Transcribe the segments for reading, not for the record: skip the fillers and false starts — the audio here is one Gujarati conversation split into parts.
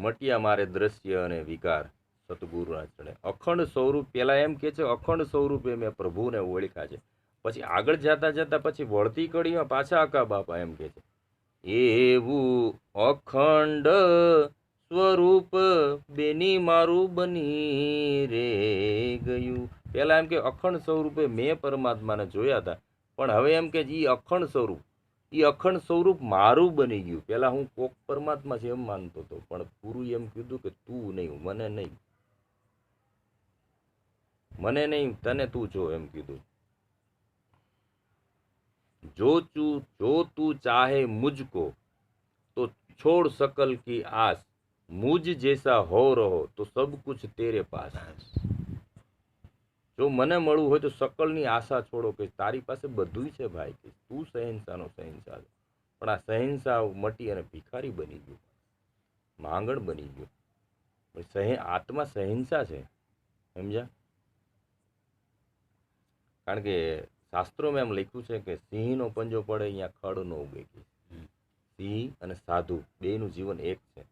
મટ્યા મારે દ્રશ્ય અને વિકાર સતગુરુના ચરણે. અખંડ સ્વરૂપ પેલા એમ કે છે, અખંડ સ્વરૂપે મેં પ્રભુને ઓળખ્યા છે. પછી આગળ જતા જતા પછી વળતી કડીમાં પાછા અકા બાપા એમ કે છે, એવું અખંડ સ્વરૂપ બેની મારું બની રે ગયું. પેલા એમ કે અખંડ સ્વરૂપે મેં પરમાત્માને જોયા હતા, પણ હવે એમ કે ઈ અખંડ સ્વરૂપ, ઈ અખંડ સ્વરૂપ મારું બની ગયું. પેલા હું કોક પરમાત્મા છે એમ માનતો હતો, પણ ગુરુ એમ કીધું કે તું નહીં, મને નહીં, મને નહીં, તને તું જો એમ કીધું. जो तू चाहे मुझको तो छोड़ सकल की आस, मुझ जैसा हो रहो तो सब कुछ तेरे पास. જો મને મળવું હોય તો સકલની આશા છોડો, કે તારી પાસે બધું છે ભાઈ, કે તું શહેનશાહનો શહેનશાહ છે. પણ આ શહેનશાહ મટી અને ભિખારી બની ગયો, માંગણ બની ગયો. આત્મા શહેનશાહ છે, સમજ્યા? કારણ કે શાસ્ત્રોમાં એમ લખ્યું છે કે સિંહનો પંજો પડે અહીંયા ખડ ન ઉગે. સિંહ અને સાધુ બેયનું જીવન એક છે.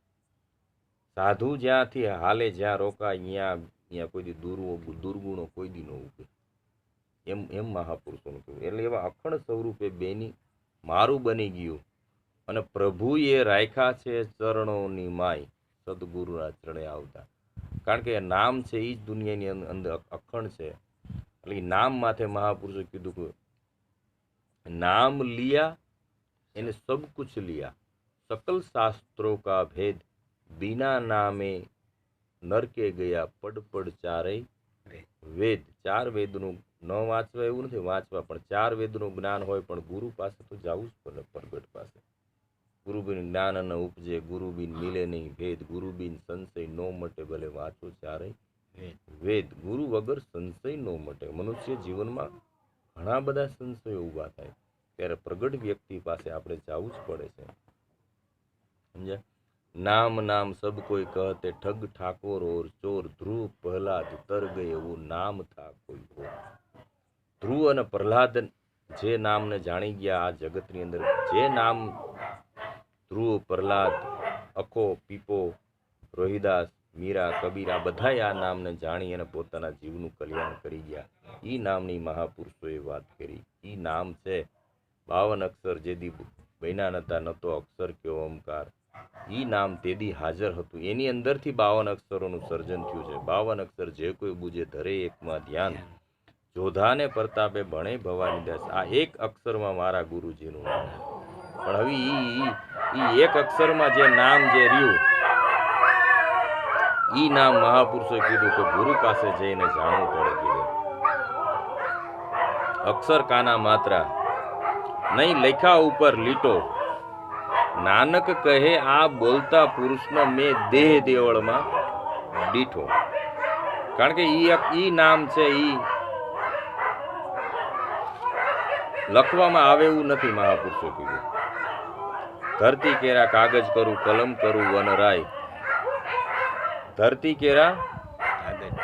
સાધુ જ્યાંથી હાલે, જ્યાં રોકાય, અહીંયા કોઈ દી દુર્ગુણો કોઈ દી ન ઉગે. એમ મહાપુરુષોનું કહેવું. એટલે એવા અખંડ સ્વરૂપે બેની મારું બની ગયું, અને પ્રભુએ રાખ્યા છે ચરણોની માય, સદગુરુના ચરણે આવતા. કારણ કે નામ છે એ જ દુનિયાની અંદર અખંડ છે. એટલે નામ માથે મહાપુરુષે કીધું કે नाम लिया એને सब कुछ लिया, सकल शास्त्रों का भेद, बिना नामे नरके ગયા, પડ પડ ચારે વેદ. ચાર વેદનું ન વાંચવા એવું નથી, વાંચવા, પણ ચાર વેદનું જ્ઞાન હોય, પણ ગુરુ પાસે તો જવું જ પડે. પ્રગટ પાસે ગુરુ બિન જ્ઞાન ન ઉપજે, ગુરુ બિન મિલે નહીં ભેદ, ગુરુ બિન સંશય નો મટે, ભલે વાંચો ચારે વેદ. ગુરુ વગર સંશય નો મટે. મનુષ્ય જીવનમાં ઘણા બધા સંશયો ઊભા થાય, ત્યારે પ્રગટ વ્યક્તિ પાસે આપણે જવું જ પડે છે, સમજ્યા? નામ નામ સબ કોઈ કહતે, ઠગ ઠાકોર ઓર ચોર, ધ્રુવ પ્રહલાદ તર ગયે એવું નામ થા કોઈ ઓર. ધ્રુવ અને પ્રહલાદ જે નામને જાણી ગયા આ જગતની અંદર, જે નામ ધ્રુવ, પ્રહલાદ, અખો, પીપો, રોહિદાસ, મીરા, કબીર, આ બધાએ આ નામને જાણી અને પોતાના જીવનું કલ્યાણ કરી ગયા. ઈ નામની મહાપુરુષોએ વાત કરી. ઈ નામ છે 52 અક્ષર, જેદી બન્યા નતા, નતો અક્ષર કયો ઓમકાર. ઈ નામ તેદી હાજર હતું, એની અંદરથી 52 અક્ષરોનું સર્જન થયું છે. 52 અક્ષર જે કોઈ બુજે, ધરે એકમાં ધ્યાન, જોધાને પ્રતાપે ભણે ભવાની દાસ. આ એક અક્ષરમાં મારા ગુરુજીનું નામ. પણ હવે ઈ એક અક્ષરમાં જે નામ જે રહ્યું, ઈ નામ મહાપુરુષોએ કીધું કે ગુરુ પાસે જઈને જાણવું પડે. કીધું અક્ષર કાના માત્રા નહીં લખ્યા ઉપર લીટો, નાનક કહે આ બોલતા પુરુષનો મેં દેહ દેવળમાં દીઠો. કારણ કે ઈ નામ છે, ઈ લખવામાં આવે એવું નથી. મહાપુરુષો કીધું ધરતી કેરા કાગજ કરું, કલમ કરું વનરાય. ધરતી કેરા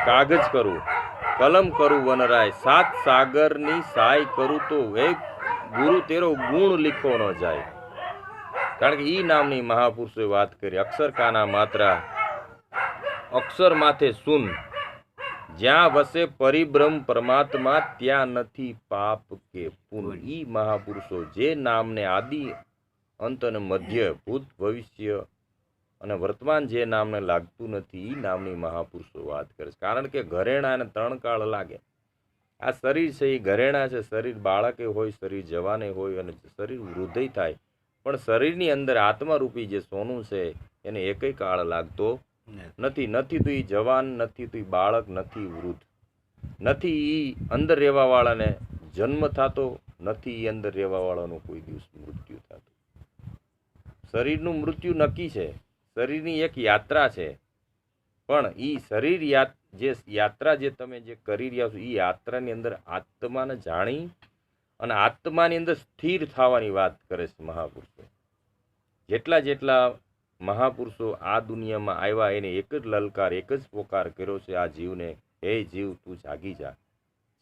કાગજ કરું, કલમ કરું વનરાય, સાત સાગરની સાય કરું તો હે ગુરુ તેરો ગુણ લીખો ન જાય. કારણ કે ઈ નામની મહાપુરુષોએ વાત કરી. અક્ષર કાના માત્રા, અક્ષર માથે શૂન, જ્યાં વસે પરિબ્રહ્મ પરમાત્મા, ત્યાં નથી પાપ કે પુન. ઈ મહાપુરુષો જે નામને આદિ અંત અને મધ્ય, ભૂત ભવિષ્ય અને વર્તમાન જે નામને લાગતું નથી, ઈ નામની મહાપુરુષો વાત કરે છે. કારણ કે ઘરેણા અને 3 કાળ લાગે. આ શરીર છે એ ઘરેણા છે. શરીર બાળકે હોય, શરીર જવાને હોય, અને શરીર વૃદ્ધ થાય, પણ શરીરની અંદર આત્મારૂપી જે સોનું છે એને એકય કાળ લાગતો નથી. નથી તો એ જવાન, નથી તો એ બાળક, નથી વૃદ્ધ, નથી એ અંદર રહેવાવાળાને જન્મ થતો, નથી એ અંદર રહેવાવાળાનો કોઈ દિવસ મૃત્યુ થતું. શરીરનું મૃત્યુ નક્કી છે, શરીરની એક યાત્રા છે, પણ એ શરીર જે યાત્રા જે તમે જે કરી રહ્યા છો, એ યાત્રાની અંદર આત્માને જાણી અને આત્માની અંદર સ્થિર થવાની વાત કરે છે મહાપુરુષો. જેટલા જેટલા મહાપુરુષો આ દુનિયામાં આવ્યા, એને એક જ લલકાર, એક જ પોકાર કર્યો છે આ જીવને, હે જીવ તું જાગી જા,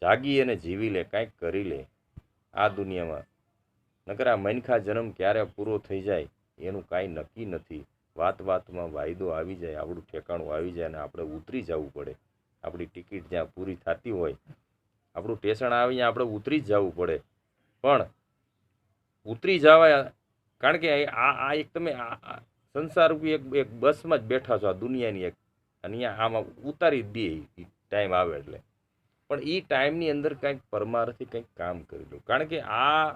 જાગી અને જીવી લે, કાંઈક કરી લે આ દુનિયામાં. નકર આ મનખા જન્મ ક્યારે પૂરો થઈ જાય એનું કાંઈ નક્કી નથી. વાત વાતમાં વાયદો આવી જાય, આપણું ઠેકાણું આવી જાય અને આપણે ઉતરી જવું પડે. આપણી ટિકિટ જ્યાં પૂરી થતી હોય, આપણું સ્ટેશન આવીને આપણે ઉતરી જ જવું પડે. પણ ઉતરી જવાય, કારણ કે આ એક તમે સંસાર રૂપી એક બસમાં જ બેઠા છો આ દુનિયાની એક, અને અહીંયા આમાં ઉતારી જ દે ટાઈમ આવે એટલે. પણ એ ટાઈમની અંદર કંઈક પરમાર્થી કંઈક કામ કરી લો. કારણ કે આ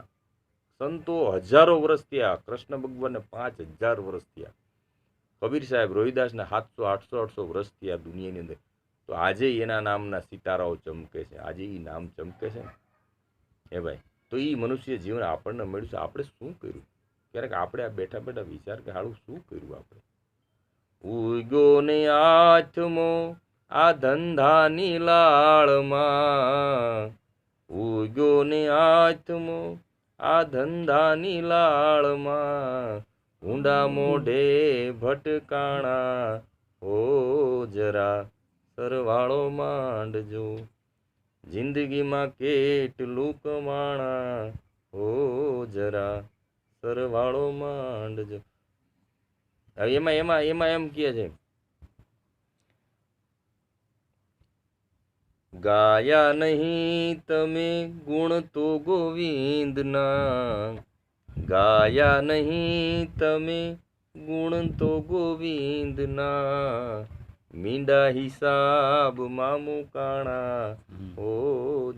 સંતો હજારો વર્ષ થયા, કૃષ્ણ ભગવાનને 5000 વર્ષ થયા, કબીર સાહેબ રોહિદાસને 700-800 વર્ષ થયા દુનિયાની અંદર. તો આજે એના નામના સિતારાઓ ચમકે છે, આજે એ નામ ચમકે છે ને એ ભાઈ. તો એ મનુષ્ય જીવન આપણને મળ્યું છે, આપણે શું કર્યું? ક્યારેક આપણે આ બેઠા બેઠા વિચાર કે હાલું શું કર્યું આપણે? ઉગ્યો ને આથમો આ ધંધાની લાળમાં, ઉગ્યો ને આથમો આ ધંધાની લાળમાં, ઊંડા મોઢે ભટકાણા હો જરા સરવાળો માંડજો, જિંદગીમાં કેટલું કમાણા હો જરા સરવાળો માંડજો. હવે એમાં એમ કહે છે, ગાયા નહીં તમે ગુણ તો ગોવિંદના, ગાયા નહીં તમે ગુણ તો ગોવિંદના, મીંડા હિસાબમાં મુકાણા હો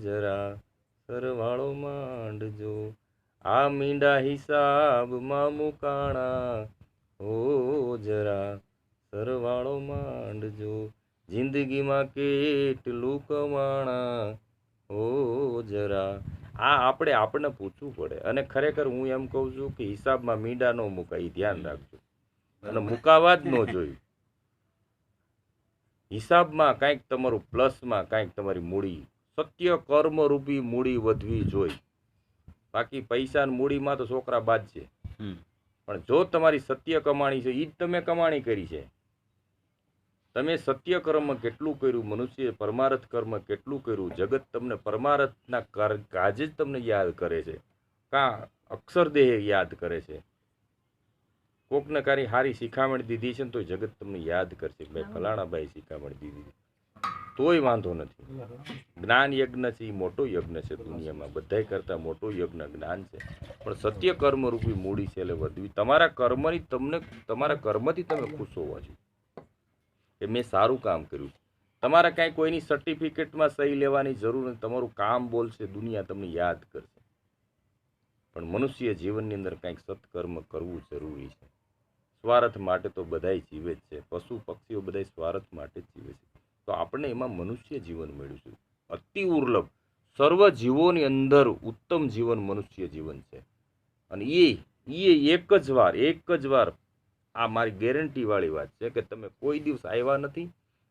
જરા સરવાળો માંડજો, આ મીંડા હિસાબમાં મુકાણા હો જરા સરવાળો માંડજો, જિંદગીમાં કેટલું કમાણા હો જરા. આ આપણને પૂછવું પડે. અને ખરેખર હું એમ કહું છું કે હિસાબમાં મીંડા ન મુકાય, એ ધ્યાન રાખજો, અને મુકાવા જ ન જોયું. હિસાબમાં કાંઈક તમારું પ્લસમાં કાંઈક તમારી મૂડી, સત્ય કર્મ રૂપી મૂડી વધવી જોઈ. બાકી પૈસાની મૂડીમાં તો છોકરા બાદ છે, પણ જો તમારી સત્ય કમાણી છે એ જ તમે કમાણી કરી છે. તમે સત્ય કર્મ કેટલું કર્યું, મનુષ્ય પરમાર્થ કર્મ કેટલું કર્યું, જગત તમને પરમાર્થના કાજે જ તમને યાદ કરે છે, કાં અક્ષરદેહ યાદ કરે છે. કોકને કારી હારી શિખામણ દીધી છે ને તોય જગત તમને યાદ કરશે કે ભાઈ ફલાણાભાઈ શિખામણ દીધી, તોય વાંધો નથી. જ્ઞાન યજ્ઞ છે એ મોટો યજ્ઞ છે, દુનિયામાં બધાય કરતાં મોટો યજ્ઞ જ્ઞાન છે. પણ સત્ય કર્મ રૂપી મૂડી છે એટલે વધવી. તમારા કર્મની તમારા કર્મથી તમે ખુશ હોવા જોઈએ કે મેં સારું કામ કર્યું. તમારે કાંઈ કોઈની સર્ટિફિકેટમાં સહી લેવાની જરૂર નથી, તમારું કામ બોલશે, દુનિયા તમને યાદ કરશે. પણ મનુષ્ય જીવનની અંદર કાંઈક સત્કર્મ કરવું જરૂરી છે. સ્વાર્થ માટે તો બધાય જીવે જ છે, પશુ પક્ષીઓ બધા સ્વાર્થ માટે જ જીવે છે. તો આપણને એમાં મનુષ્ય જીવન મળ્યું છે, અતિ ઉર્લભ. સર્વ જીવોની અંદર ઉત્તમ જીવન મનુષ્ય જીવન છે. અને એ એક જ વાર આ મારી ગેરંટી વાળી વાત છે કે તમે કોઈ દિવસ આવ્યા નથી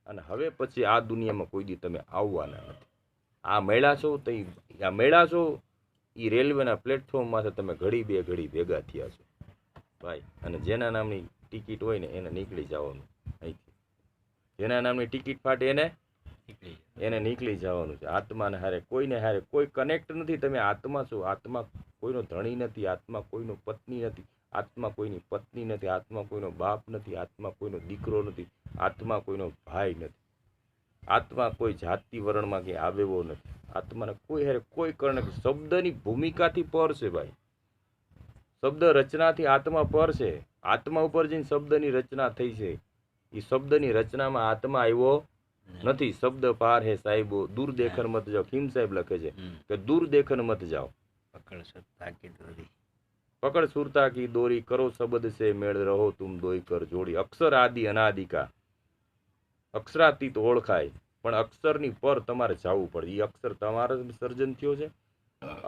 અને હવે પછી આ દુનિયામાં કોઈ દિવસ તમે આવવાના નથી. આ મળ્યા છો તો આ મળ્યા છો એ રેલવેના પ્લેટફોર્મમાંથી તમે ઘડી બે ઘડી ભેગા થયા છો ભાઈ. અને જેના નામની ટિકિટ હોય ને એને નીકળી જવાનું અહીંથી, જેના નામની ટિકિટ ફાટે એને નીકળી જવાનું છે. આત્માને હારે કોઈને હારે કોઈ કનેક્ટ નથી. તમે આત્મા છો, આત્મા કોઈનો ધણી નથી, આત્મા કોઈનો પત્ની નથી, આત્મા કોઈની પત્ની નથી, આત્મા કોઈનો બાપ નથી, આત્મા કોઈનો દીકરો નથી, આત્મા કોઈનો ભાઈ નથી, આત્મા કોઈ જાતિ વર્ણમાં કે આવેવો નથી. આત્માને કોઈ હારે કોઈ કારણ શબ્દની ભૂમિકાથી પર છે ભાઈ. શબ્દ રચનાથી આત્મા પર છે. આત્મા ઉપર જઈને શબ્દની રચના થઈ છે. એ શબ્દની રચનામાં આત્મા આવ્યો નથી. શબ્દ પાર હે સાહેબો, દૂર દેખન મત જાઓ. ખીમ સાહેબ લખે છે કે દૂર દેખન મત જાઓ, પકડ સુરતા કી દોરી, કરો શબ્દ સે મેળ, રહો તુમ દોઈ કર જોડી. અક્ષર આદિ અનાદિકા, અક્ષરાતીત ઓળખાય, પણ અક્ષરની પર તમારે જવું પડે. એ અક્ષર તમારા સર્જન થયો છે,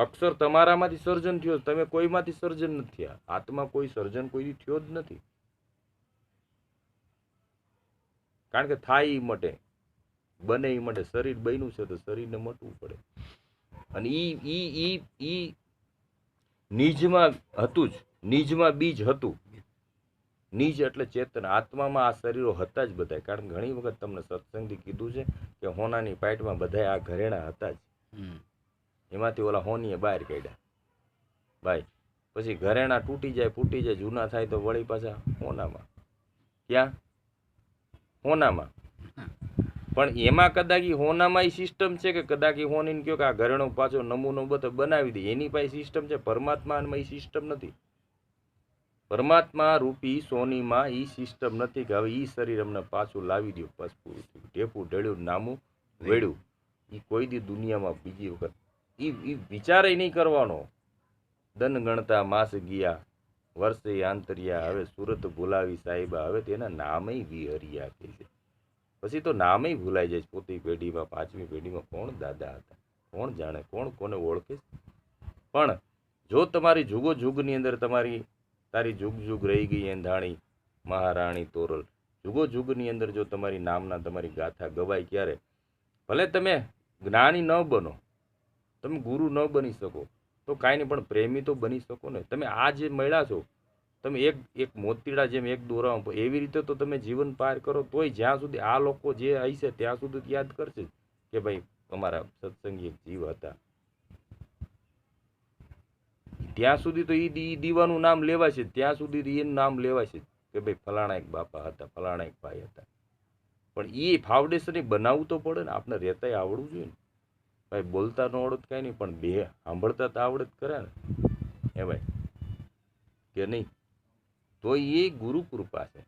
અક્ષર તમારામાંથી સર્જન થયો, તમે કોઈમાંથી સર્જન નથી થયા. આત્મા કોઈ સર્જન કોઈ થયો જ નથી. કારણ કે થાય એ મટે, બને એ મટે. શરીર બન્યું છે તો શરીરને મટવું પડે. અને ઈ નિજમાં હતું જ, નિજમાં બીજ હતું. નિજ એટલે ચેતન. આત્મામાં આ શરીરો હતા જ બધા. કારણ કે ઘણી વખત તમને સત્સંગથી કીધું છે કે હોનાની પાઇટમાં બધા આ ઘરેણા હતા જ. એમાંથી ઓલા હોનીએ બહાર કાઢ્યા ભાઈ. પછી ઘરેણા તૂટી જાય, ફૂટી જાય, જૂના થાય તો વળી પાછા હોનામાં. ક્યાં? હોનામાં. પણ એમાં કદાચ હોનામાં સિસ્ટમ છે કે કદાચ હોનીને કહો કે આ ઘરેણો પાછો નમૂનો બધો બનાવી દે, એની પાસે સિસ્ટમ છે. પરમાત્મામાં એ સિસ્ટમ નથી. પરમાત્મા રૂપી સોનીમાં એ સિસ્ટમ નથી કે હવે એ શરીર અમને પાછું લાવી દો, બસ પૂરું થયું, ઢેપું ઢળ્યું, નામું વેડ્યું. એ કોઈ દી દુનિયામાં બીજી વખત એ વિચારે નહીં કરવાનો. દન ગણતા માસ ગયા, વર્ષે આંતરિયા, હવે સુરત ભૂલાવી સાહેબા, હવે તેના નામે વિહરિયા કે છે. પછી તો નામે ભૂલાઈ જાય. પોતી પેઢીમાં, પાંચમી પેઢીમાં કોણ દાદા હતા, કોણ જાણે, કોણ કોને ઓળખે. પણ જો તમારી જુગો જુગની અંદર તારી જુગ જુગ રહી ગઈ એંધાણી મહારાણી તોરલ, જુગો જુગની અંદર જો તમારી નામના તમારી ગાથા ગવાય ક્યારે, ભલે તમે જ્ઞાની ન બનો, તમે ગુરુ ન બની શકો તો કાંઈ નહીં, પણ પ્રેમી તો બની શકો ને. તમે આ જે મળ્યા છો, તમે એક મોતીડા જેમ એક દોરામાં, એવી રીતે તો તમે જીવન પાર કરો. તોય જ્યાં સુધી આ લોકો જે હશે ત્યાં સુધી યાદ કરશે કે ભાઈ અમારા સત્સંગી એક જીવ હતા. ત્યાં સુધી તો એ દીવાનું નામ લેવાશે, ત્યાં સુધી એનું નામ લેવાશે કે ભાઈ ફલાણા એક બાપા હતા, ફલાણા એક ભાઈ હતા. પણ એ ફાઉન્ડેશન બનાવવું તો પડે ને. આપણે રહેતાય આવડવું જોઈએ ને ભાઈ. બોલતા ન આવડત કાંઈ નહીં, પણ બે સાંભળતા તો આવડત કરે ને એ ભાઈ, કે નહીં? તો એ ગુરુ કૃપા છે,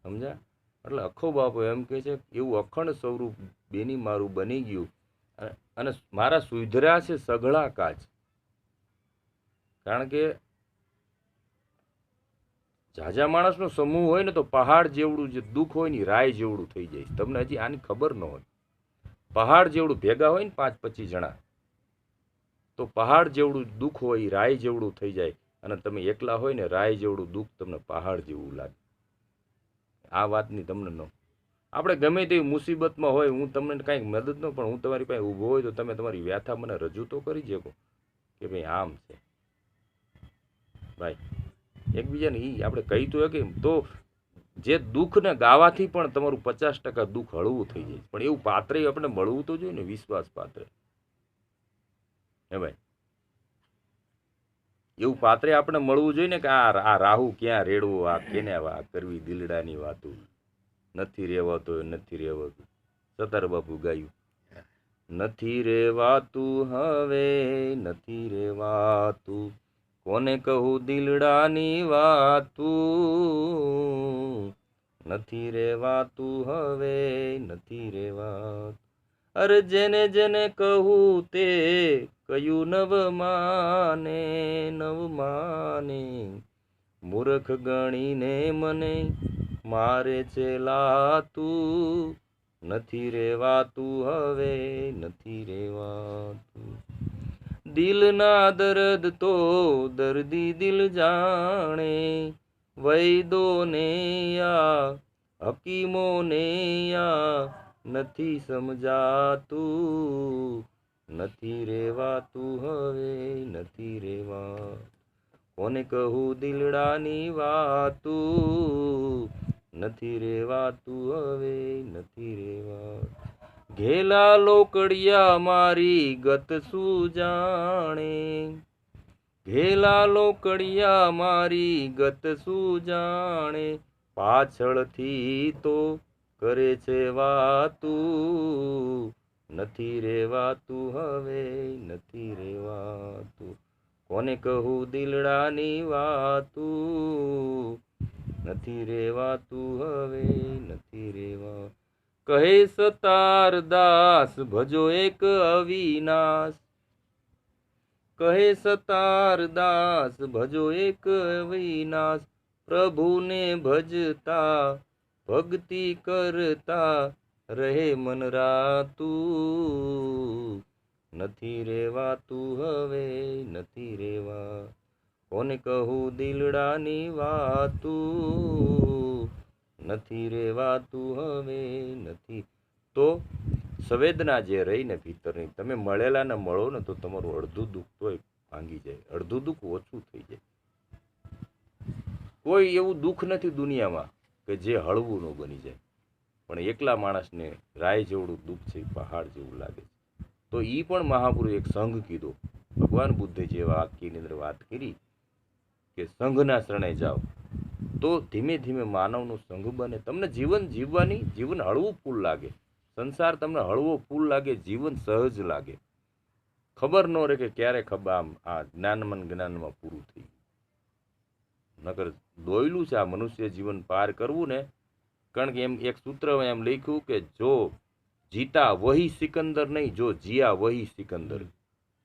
સમજ્યા? એટલે અખો બાપો એમ કહે છે એવું અખંડ સ્વરૂપ બેની મારું બની ગયું અને મારા સુધર્યા છે સઘળા કાચ. કારણ કે ઝાઝા માણસનો સમૂહ હોય ને તો પહાડ જેવડું જે દુઃખ હોય ને રાય જેવડું થઈ જાય. તમને હજી આની ખબર ન હોય. પહાડ જેવડું ભેગા હોય ને 5-25 જણા, તો પહાડ જેવડું દુઃખ હોય રાય જેવડું થઈ જાય. અને તમે એકલા હોય ને રાય જેવડું દુઃખ તમને પહાડ જેવું લાગે. આ વાતની તમને ન, આપણે ગમે તેવી મુસીબતમાં હોય, હું તમને કાંઈક મદદ ન, પણ હું તમારી પાસે ઊભો હોય તો તમે તમારી વ્યથા મને રજૂ તો કરી શકો કે ભાઈ આમ છે ભાઈ. એકબીજાને એ આપણે કહી તો જે દુઃખને ગાવાથી પણ તમારું 50% દુઃખ હળવું થઈ જાય. પણ એવું પાત્ર આપણે મળવું તો જોઈએ ને, વિશ્વાસ પાત્ર. હે ભાઈ, એવું પાત્રે આપણે મળવું જોઈએ ને કે આ રાહુ ક્યાં રેડવો, આ કેને કરવી દિલડાની વાતું, નથી રેવાતું નથી રેવાતું. સતાર બાપુ ગાયું, નથી રેવાતું હવે નથી રેવાતું, કોને કહું દિલડાની વાતું, નથી રેવાતું હવે નથી રેવાતું. અરે જેને જેને કહું તે કયું નવ માને, મૂર્ખ ગણીને મને મારે છે લાતું, નથી રેવાતું હવે નથી રેવાતું. દિલના દર્દ તો દર્દી દિલ જાણે, વૈદોને યા હકીમોને યા નથી સમજાતું, નથી રેવાતું હવે નથી રેવાતું, કોને કહું દિલડાની વાતું, નથી રેવાતું હવે નથી રેવાતું. ઘેલા લોકડિયા મારી ગત શું જાણે, ઘેલા લોકડિયા મારી ગત શું જાણે, પાછળથી તો કરે છે વાતું, નથી રેવાતું હવે નથી રેવાતું, કોને કહું દિલડાની વાતું, નથી રેવાતું હવે નથી રેવાતું. કહે સતાર દાસ ભજો એક અવિનાશ, કહે સતાર દાસ ભજો એક અવિનાશ, પ્રભુને ભજતા ભક્તિ કરતા રહે મન રાતું, નથી રેવાતું હવે નથી રેવા, કોને કહું દિલડાની વાતું, નથી રેવાતું હવે નથી. તો સંવેદના જે રહીને ભીતરની, તમે મળેલા ને મળો ને તો તમારું અડધું દુઃખ તોય ભાંગી જાય, અડધું દુઃખ ઓછું થઈ જાય. કોઈ એવું દુઃખ નથી દુનિયામાં કે જે હળવું ન બની જાય. પણ એકલા માણસને રાય જેવડું દુઃખ છે, પહાડ જેવું લાગે છે. તો એ પણ મહાપુરુષ એક સંઘ કીધો. ભગવાન બુદ્ધે જે વાક્યની અંદર વાત કરી કે સંઘના શરણે જાઓ, તો ધીમે ધીમે માનવનું સંઘ બને. તમને જીવન જીવવાની જીવન હળવું ફૂલ લાગે, સંસાર તમને હળવો ફૂલ લાગે, જીવન સહજ લાગે. ખબર ન રહે કે ક્યારે આમ આ જ્ઞાનમાં પૂરું થઈ ગયું. નકર દોયલું છે આ મનુષ્ય જીવન પાર કરવું ને. કારણ કે એમ એક સૂત્ર એમ લખ્યું કે જો જીતા વહી સિકંદર નહીં, જો જીયા વહી સિકંદર.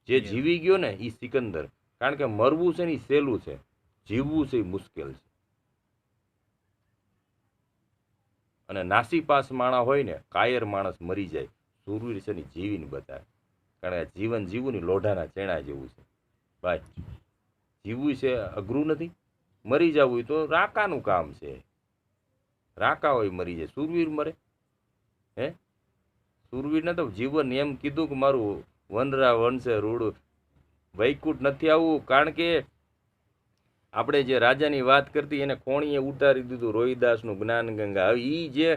જે જીવી ગયો ને એ સિકંદર. કારણ કે મરવું છે ને એ સહેલું છે, જીવવું છે એ મુશ્કેલ છે. અને નાસીપાસ માણસ હોય ને, કાયર માણસ મરી જાય, સુરવીર છે ને જીવીને બતાવે. કારણ કે જીવન જીવવું ને લોઢાના ચેણા જેવું છે ભાઈ. જીવવું છે અઘરું નથી, મરી જવું તો રાકાનું કામ છે. રાકા હોય મરી જાય, સુરવીર મરે હે? સુરવીરને તો જીવન એમ કીધું કે મારું વનરા વનસે રૂડું વૈકુંઠ નથી આવવું. કારણ કે આપણે જે રાજાની વાત કરતી એને કોણીએ ઉતારી દીધું રોહિદાસનું જ્ઞાન ગંગા. હવે એ જે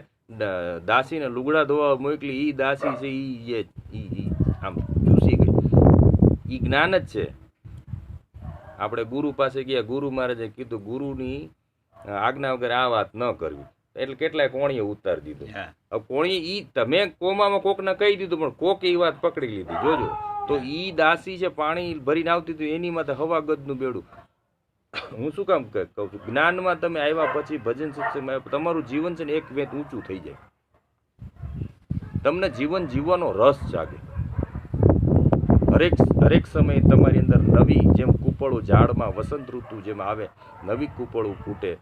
દાસીને લુગડા ધોવા મોકલી એ દાસી છે, એ આમ ચૂસી ગઈ. એ જ્ઞાન જ છે. આપણે ગુરુ પાસે ગયા, ગુરુ મહારાજે કીધું ગુરુની આજ્ઞા વગર આ વાત ન કરવી, એટલે કેટલાય કોણીએ ઉતારી દીધું. હવે કોણી ઈ તમે કોમામાં કોકને કહી દીધું, પણ કોક એ વાત પકડી લીધી. જોજો તો ઈ દાસી છે પાણી ભરીને આવતી હતી, એની માથે હવા ગજનું બેડું. હું શું કામ કહું છું, જ્ઞાનમાં તમે આવ્યા પછી ભજન સત્સંગમાં તમારું જીવન છે ને એક વેત ઊંચું થઈ જાય. તમને જીવન જીવવાનો રસ જાગે. હરેક સમયે તમારી અંદર નવી, જેમ કૂપળું ઝાડમાં વસંત ઋતુ જેમ આવે નવી કૂપળું ફૂટે,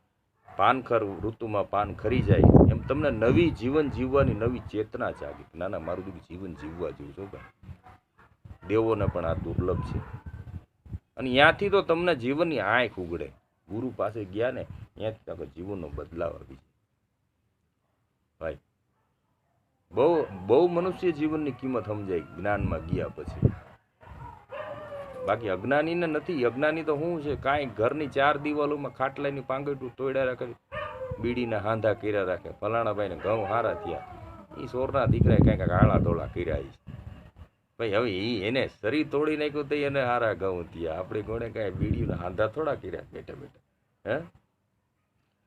પાનખર ઋતુમાં પાન ખરી જાય, એમ તમને નવી જીવન જીવવાની નવી ચેતના જાગે. ના ના, મારું બધું જીવન જીવવા જેવું છો ભાઈ. દેવોને પણ આ દુર્લભ છે. અને ત્યાંથી તો તમને જીવનની આંખ ઉગડે. ગુરુ પાસે ગયા ને ત્યાંથી જીવનનો બદલાવ આવી જાય ભાઈ. બહુ મનુષ્ય જીવનની કિંમત સમજાય જ્ઞાનમાં ગયા પછી. બાકી અજ્ઞાનીને નથી. અજ્ઞાની તો શું છે, કાંઈ ઘરની 4 દિવાલોમાં ખાટલાની પાંગઠું તોડ્યા રાખે, બીડીના હાંધા કર્યા રાખે. ફલાણા ભાઈને ઘઉં હારા થયા, એ સોરના દીકરાએ કાંઈક આળા ધોળા કર્યા છે ભાઈ. હવે એને શરીર તોડી નાખ્યું તો એને હારા ઘઉં થયા. આપણે કોણે કાંઈ બીડીના હાંધા થોડા કર્યા બેઠા બેઠા હે?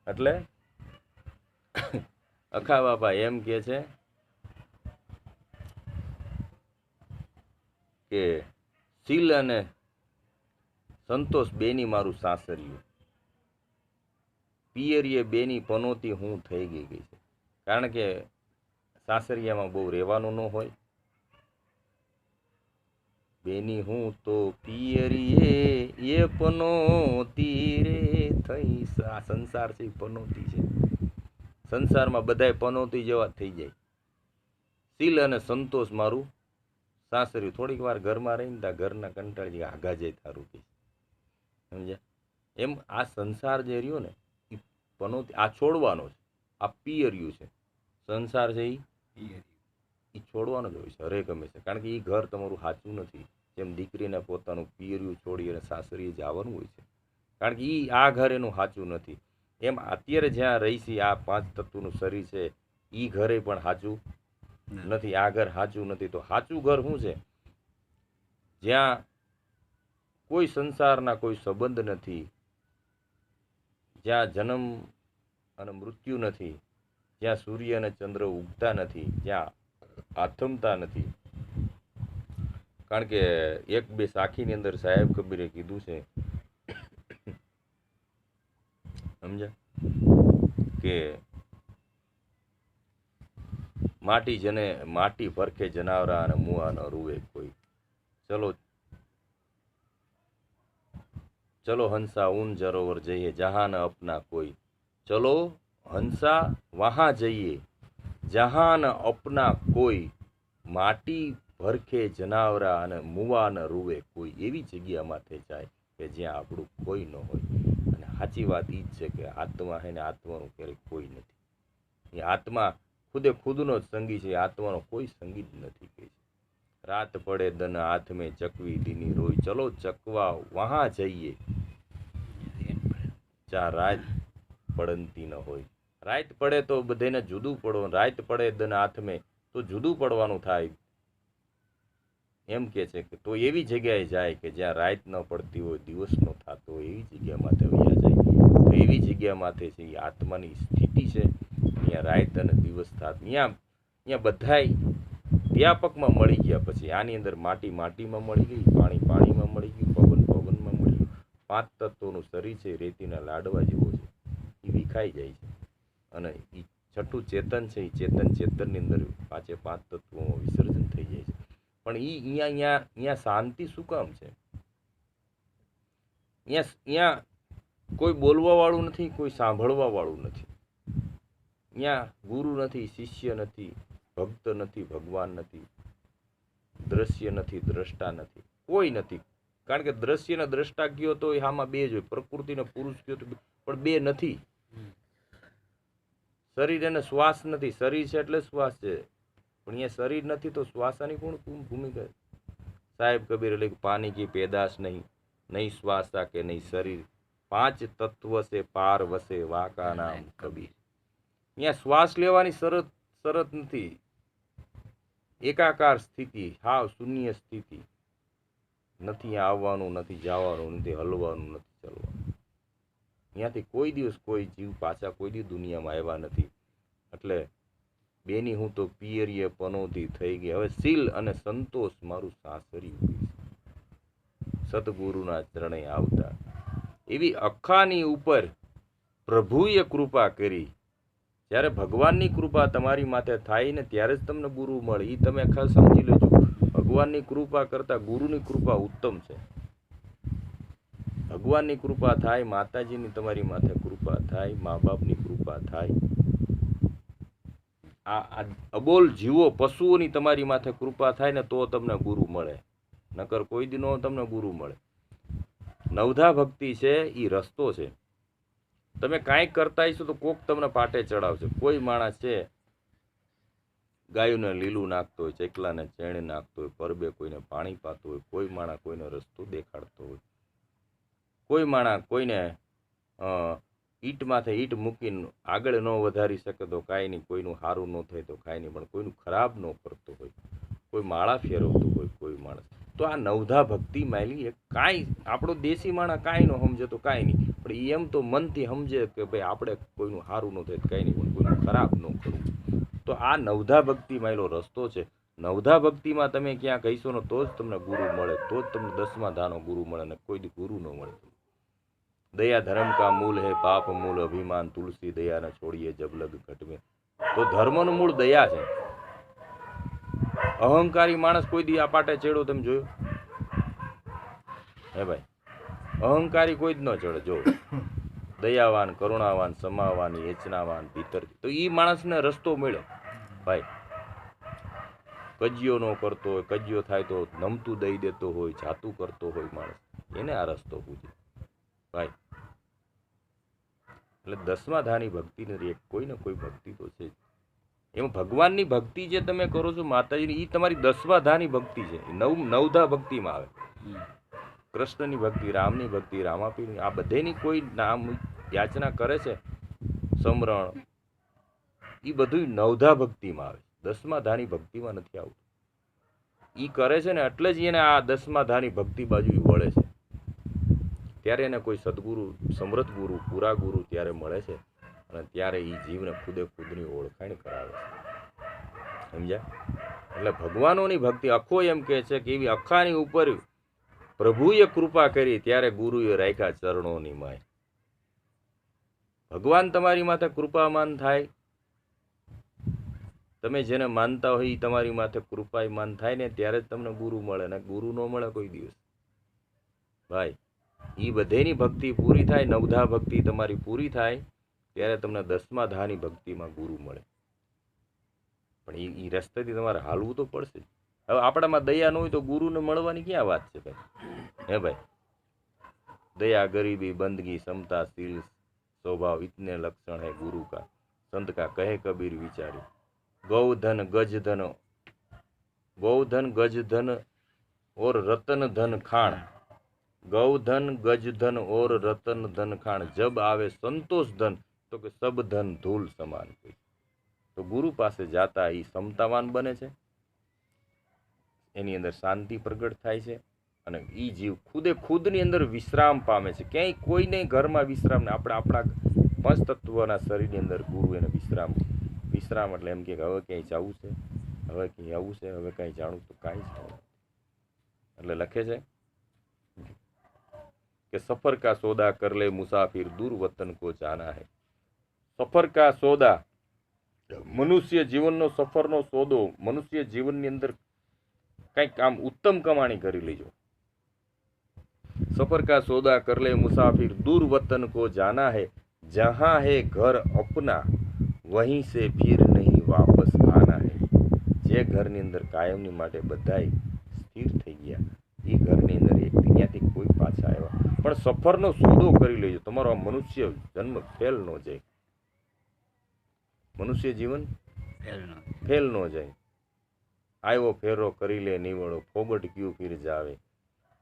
એટલે અખા બાપા એમ કે છે કે શીલ અને સંતોષ બેની મારું સાસરિયું, પિયરીએ બેની પનોતી હું થઈ ગઈ છે. કારણ કે સાસરિયામાં બહુ રહેવાનું ન હોય. બેની હું તો પિયરીએ એ પનોતી રે થઈ. આ સંસાર છે પનોતી છે. સંસારમાં બધાય પનોતી જેવા થઈ જાય. શીલ અને સંતોષ મારું સાસરિયું. થોડીક વાર ઘરમાં રહીને તા ઘરના કંટાળી આગા જાય તારું કે સમજ્યા. એમ આ સંસાર જે રહ્યો ને એ પનોતી, આ છોડવાનો છે. આ પિયરિયું છે. સંસાર છે એ છોડવાનો જ હોય છે હરેક હંમેશા. કારણ કે એ ઘર તમારું સાચું નથી. જેમ દીકરીને પોતાનું પિયરિયું છોડી અને સાસરીએ જવાનું હોય છે, કારણ કે આ ઘર એનું સાચું નથી. એમ અત્યારે જ્યાં રહી છે આ 5 તત્વનું શરીર છે, એ ઘરે પણ સાચું નથી. આ ઘર સાચું નથી. તો સાચું ઘર શું છે? જ્યાં કોઈ સંસારના કોઈ સંબંધ નથી, જ્યાં જન્મ અને મૃત્યુ નથી, જ્યાં સૂર્ય અને ચંદ્ર ઉગતા નથી, જ્યાં આથમતા નથી. કારણ કે 1-2 સાખીની અંદર સાહેબ કબીરે કીધું છે સમજ્યા કે માટી ભરખે જનાવરા અને મુઆ ન રૂવે કોઈ. ચલો હંસા ઉન જરોવર જઈએ જહાં ન અપના કોઈ. ચલો હંસા વહાં જઈએ જહાં ન અપના કોઈ. માટી ભરખે જનાવરા અને મુવા ન રૂવે કોઈ. એવી જગ્યા માથે જાય કે જ્યાં આપણું કોઈ ન હોય. અને સાચી વાત એ જ છે કે આત્મા છે ને આત્માનું ક્યારેય કોઈ નથી. એ આત્મા ખુદનો જ સંગી છે. આત્માનો કોઈ સંગી જ નથી કહે છે. રાત પડે દન હાથ મેં ચકવી દીની રોઈ. ચલો ચકવા વહાં જઈએ જ્યાં રાત પડતી ન હોય. રાત પડે તો બધાને જુદું પડવાનું. રાત પડે દન હાથ મેં તો જુદું પડવાનું થાય. એમ કે છે કે તો એવી જગ્યાએ જાય કે જ્યાં રાત ન પડતી હોય, દિવસ ન થતો હોય, એવી જગ્યામાં વયા જાય. તો એવી જગ્યામાં હૃદય માથે છે, એ આત્માની સ્થિતિ છે. અહીંયા રાત અને દિવસ થાત અહીંયા બધાય વ્યાપકમાં મળી ગયા. પછી આની અંદર માટી માટીમાં મળી ગઈ, પાણી પાણીમાં મળી ગયું, પવન પવનમાં મળી ગયું. 5 તત્વોનું શરીર છે, રેતીના લાડવા જેવો છે, એ વિખાઈ જાય છે. અને એ છઠ્ઠું ચેતન છે, એ ચેતનની અંદર 5 તત્વોમાં વિસર્જન થઈ જાય છે. પણ એ અહીંયા શાંતિ શું કામ છે? અહીંયા કોઈ બોલવા વાળું નથી, કોઈ સાંભળવા વાળું નથી. અહીંયા ગુરુ નથી, શિષ્ય નથી, ભક્ત નથી, ભગવાન નથી, દ્રશ્ય નથી, દ્રષ્ટા નથી, કોઈ નથી. કારણ કે દ્રશ્ય ને દ્રષ્ટા કયો તો આમાં 2 જ હોય, પ્રકૃતિ ને પુરુષ કયો તો પણ 2 નથી. શરીર અને શ્વાસ નથી. શરીર છે એટલે શ્વાસ છે, પણ અહીંયા શરીર નથી તો શ્વાસની કોણ ભૂમિકા? સાહેબ કબીર એટલે પાણી કી પેદાશ નહીં, નહીં શ્વાસા કે નહીં શરીર, 5 તત્વ से પાર વસે વાકા નામ કબીર. અહીંયા શ્વાસ લેવાની શરત નથી. એકાકાર સ્થિતિ, હાવ શૂન્ય સ્થિતિ. નથી આવવાનું, નથી જવાનું, નથી હલવાનું, નથી ચાલવાનું. અહીંયાથી કોઈ દિવસ કોઈ જીવ પાછા કોઈ દિવસ દુનિયામાં આવ્યા નથી. એટલે બેની હું તો પિયરીએ પનોતી થઈ ગઈ. હવે શીલ અને સંતોષ મારું સાસરિયું. સદગુરુના ચરણે આવતા એવી અખાની ઉપર પ્રભુએ કૃપા કરી. જ્યારે ભગવાનની કૃપા તમારી માથે થાય ને ત્યારે જ તમને ગુરુ મળે. એ તમે ખાસ સમજી લેજો. ભગવાનની કૃપા કરતા ગુરુની કૃપા ઉત્તમ છે. ભગવાનની કૃપા થાય, માતાજીની તમારી માથે કૃપા થાય, મા બાપની કૃપા થાય, આ અબોલ જીવો પશુઓની તમારી માથે કૃપા થાય ને તો તમને ગુરુ મળે. નકર કોઈ દિનો તમને ગુરુ મળે. નવધા ભક્તિ છે, એ રસ્તો છે. તમે કાંઈક કરતા હશો તો કોક તમને પાટે ચડાવશે. કોઈ માણસ છે ગાયોને લીલું નાખતો હોય, ચકલાને ચેણ નાખતો હોય, પરબે કોઈને પાણી પાતો હોય, કોઈ માણસ કોઈને રસ્તો દેખાડતો હોય, કોઈ માણસ કોઈને ઈંટ માથે ઈંટ મૂકીને આગળ ન વધારી શકે તો કાંઈ નહીં, કોઈનું સારું ન થાય તો કાંઈ નહીં, પણ કોઈનું ખરાબ ન કરતો હોય, કોઈ માળા ફેરવતો હોય કોઈ માણસ. તો આ નવધા ભક્તિ માયલી એક કાંઈ આપણો દેશી માણસ કાંઈ ન સમજે તો કાંઈ નહીં, પણ એમ તો મનથી સમજે કે ભાઈ આપણે કોઈનું સારું ન થાય તો કાંઈ નહીં, પણ કોઈનું ખરાબ ન કરવું. તો આ નવધા ભક્તિ માયલો રસ્તો છે. નવધા ભક્તિમાં તમે ક્યાં કહીશો ને તો જ તમને ગુરુ મળે, તો જ તમને 10મા ધાનો ગુરુ મળે, ને કોઈ દી ગુરુ ન મળે. દયા ધર્મ કા મૂળ હે, પાપ મૂળ અભિમાન, તુલસી દયા ન છોડીએ જબ લગ ઘટ में. તો ધર્મનું મૂળ દયા છે. અહંકારી માણસ કોઈ દી આ પાટે ચડ્યો તમે જોયો? હે ભાઈ, અહંકારી કોઈ જ ન ચડે. જો દયાવાન, કરુણાવાન, સમાવાન, યચનાવાન, ભીતર, તો એ માણસને રસ્તો મળ્યો ભાઈ. કજિયો ન કરતો હોય, કજિયો થાય તો નમતું દઈ દેતો હોય, જાતું કરતો હોય માણસ, એને આ રસ્તો પૂછે ભાઈ. એટલે 10મા ધાની ભક્તિ નથી, કોઈ ને કોઈ ભક્તિ તો છે. એમાં ભગવાનની ભક્તિ જે તમે કરો છો માતાજીની, એ તમારી 10મા ધાની ભક્તિ છે. નવધા ભક્તિમાં આવે. કૃષ્ણની ભક્તિ, રામની ભક્તિ, રામાપીરની, આ બધેની કોઈ નામ યાચના કરે છે, સમરણ, એ બધું નવધા ભક્તિમાં આવે. 10મા ધાની ભક્તિમાં નથી આવતું. એ કરે છે ને એટલે જ એને આ 10મા ધાની ભક્તિ બાજુ વળે છે. ત્યારે એને કોઈ સદગુરુ, સમૃદ્ધ ગુરુ, પૂરા ગુરુ ત્યારે મળે છે, અને ત્યારે એ જીવને ખુદે ખુદની ઓળખાણ કરાવે છે. સમજ્યા? એટલે ભગવાનોની ભક્તિ અખો એમ કહે છે કે એવી અખાની ઉપર પ્રભુએ કૃપા કરી ત્યારે ગુરુએ રાખ્યા ચરણોની માય. ભગવાન તમારી માથે કૃપામાન થાય, તમે જેને માનતા હોય એ તમારી માથે કૃપામાન થાય ને ત્યારે જ તમને ગુરુ મળે, ને ગુરુ ન મળે કોઈ દિવસ ભાઈ. એ બધેની ભક્તિ પૂરી થાય, નવધા ભક્તિ તમારી પૂરી થાય ત્યારે તમને 10મા ધાની ભક્તિમાં ગુરુ મળે. પણ એ રસ્તેથી તમારે હાલવું તો પડશે. હવે આપણામાં દયા ન હોય તો ગુરુને મળવાની ક્યાં વાત છે ભાઈ? હે ભાઈ, દયા, ગરીબી, બંદગી, સમતા, शील, स्वभाव, इतने लक्षण है गुरु का. संत का कहे कबीर विचारी. गौधन गजधन, गौधन गजधन और रतन धन खान. गौधन गजधन और रतन धन खान. जब आवे संतोष धन तो કે સબ ધન ધૂલ સમાન. તો ગુરુ પાસે જાતા એ સમતાવાન બને છે, એની અંદર શાંતિ પ્રગટ થાય છે, અને એ જીવ ખુદે ખુદની અંદર વિશ્રામ પામે છે. ક્યાંય કોઈને ઘરમાં વિશ્રામ નહીં. આપણે આપણા પંચતત્વના શરીરની અંદર ગુરુ એને વિશ્રામ એટલે એમ કે હવે ક્યાંય જવું છે, હવે ક્યાંય આવવું છે, હવે કાંઈ જાણવું તો કાંઈ જ નહીં. એટલે લખે છે કે સફર કા સોદા કર લે મુસાફિર દૂર વતન કો જાના હૈ. સફર કા સોદા, મનુષ્ય જીવનનો સફરનો સોદો, મનુષ્ય જીવનની અંદર કંઈક આમ ઉત્તમ કમાણી કરી લેજો. सफर का सौदा कर ले मुसाफिर दूर वतन को जाना है, जहाँ है घर अपना वहीं से फिर नहीं वापस आना है. જે ઘરની અંદર કાયમની માટે બધાય સ્થિર થઈ ગયા એ ઘરની અંદર એક અહીંયાથી કોઈ પાછા આવ્યા પણ સફરનો સોદો કરી લેજો. તમારો આ મનુષ્ય જન્મ ફેલ ન જાય, મનુષ્ય જીવન ફેલ ન જાય. આવ્યો ફેરો કરી લે નિવડો, ફોગટ ક્યું ફિર જાવે,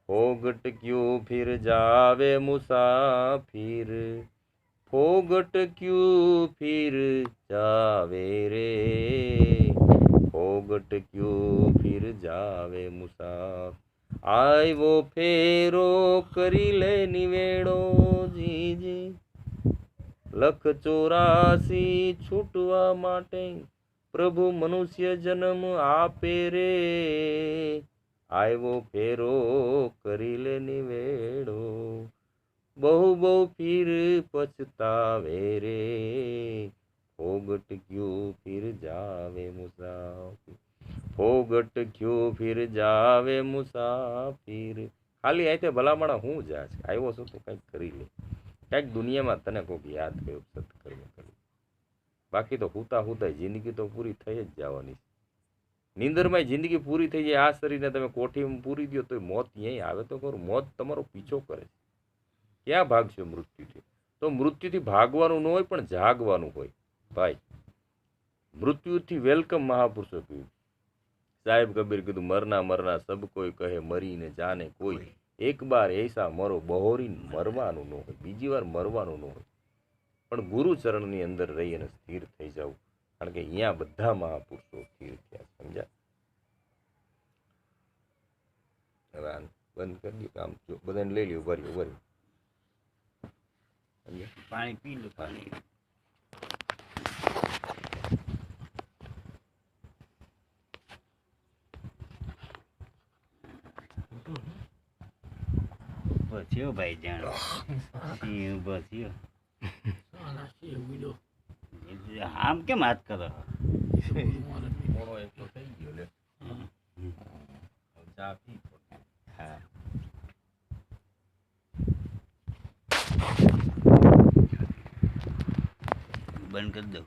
फोगट क्यों फिर जावे मुसाफिर, फोगट क्यों फिर जावे रे, फोगट क्यों फिर जावे मुसाफिर. आय वो फेरो करी ले निवेड़ो जीजे, लख 84 छूटवा माटे प्रभु मनुष्य जन्म आपे रे. આવ્યો ફેરો કરી લે નિવેડો, બહુ બહુ ફીર પછતાવે રે, ફોગટ ક્યું ફિર જાવે મુસાફિર, ફોગટ ક્યું ફિર જાવે મુસાફિર. ખાલી આતે ભલામણા હું જા છે, આવ્યો છું તો કંઈક કરી લે, કંઈક દુનિયામાં તને કોઈક યાદ કર્યું સત્કર્મ કર્યું. બાકી તો હુતા હુતા જિંદગી તો પૂરી થઈ જ જવાની છે. નીંદરમાં જિંદગી પૂરી થઈ જાય. આ શરીરને તમે કોઠીમાં પૂરી દો તો મોત અહીંયા આવે તો ખરું. મોત તમારો પીછો કરે. ક્યાં ભાગશો મૃત્યુથી? તો મૃત્યુથી ભાગવાનું ન હોય પણ જાગવાનું હોય ભાઈ. મૃત્યુથી વેલકમ મહાપુરુષો કહ્યું. સાહેબ કબીર કીધું મરના મરના સબ કોઈ કહે મરીને જાને કોઈ, એક બાર એસા મરો બહોરીને મરવાનું ન હોય, બીજી વાર મરવાનું ન હોય. પણ ગુરુચરણની અંદર રહી અને સ્થિર થઈ જવું, કારણ કે અહીંયા બધા મહાપુરુષો સ્થિર થયા. સમજ્યા? હવે બંધ કરી દઉં કામ, બધાને લઈ લ્યો, ભર્યું પાણી પી લો. પાણી બચ્યો ભાઈ જાણ બચ્યો. આમ કેમ હાથ કરો? હા બંધ કરી દઉં.